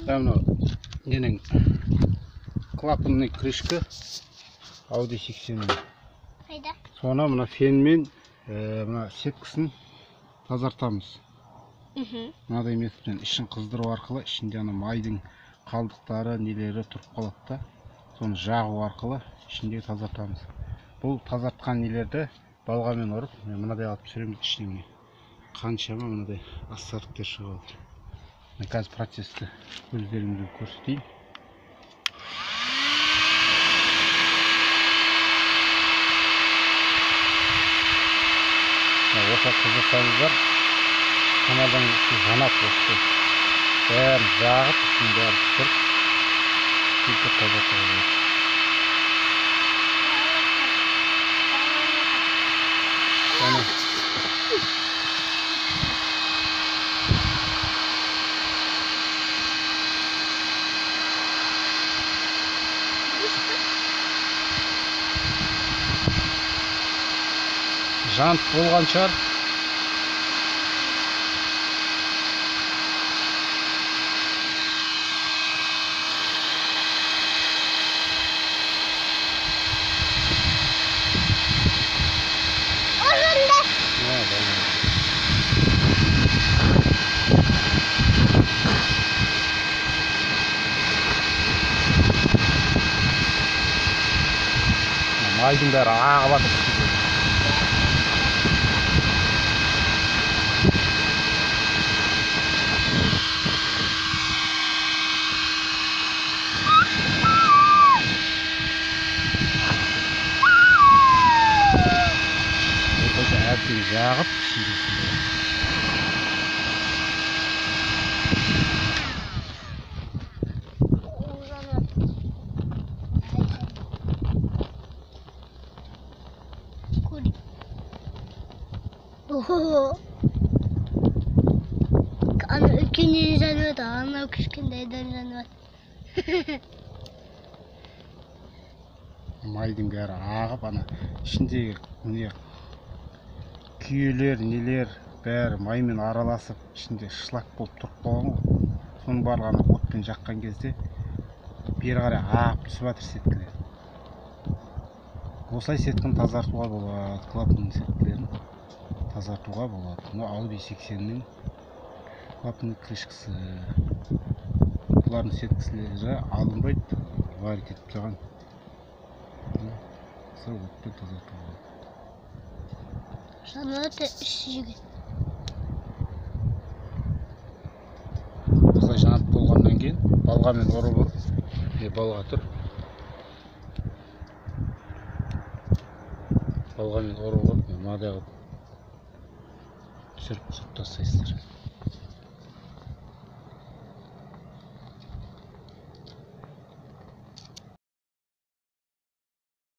Мына ненің клапанный крышка Audi 80. Қайда? Соны мына фенмен мына сеткісін тазартамыз. Мынадай методпен ішін қыздыру арқылы ішінде ана майдың қалдықтары, нелері тұрып қалады да, соны жағу арқылы ішінде тазартамыз. Бұл тазартқан нелерді балғамен ұрып, мынадай алып түсіреміз ішіне. Қаншама мынадай остатктер шығып отыр. Қазір процесті өздеріңізге көрсетейін. Осы қызықсаңыздар, каналдан жанат осы. Бәрін жағып, бәрін түсіріп, сөйтіп тазартуға болады. Жант болған шығар. Майдың бәрі ағып жатыр. Әбден жағып, Ана үлкеннен жанады, ана кішкентайдан жанады. майдың бәрі ағып, ана ішіндегі күйелер, нелер бәрі маймен араласып, ішінде шлак болып тұрып қалған ғой. Соның барлығын отпен жаққан кезде бері қарай ағып түсіп жатыр сеткілер. Осылай сеткіні тазартуға болады, клапанның сеткілерін тазартуға болады. Бұл Audi 80-нің клапанның крышкасы. Бұлардың сеткісілері алынбайды, варить етіп тұрған. Сол отпен тазартуға болады. Жанаты іші жігіт. Осылай жанат болғаннан кейін балғамен ұрып ұрып, балға тұр. Балғамен ұрып ұрып, мынадай қылып түсіріп тастайсыздар.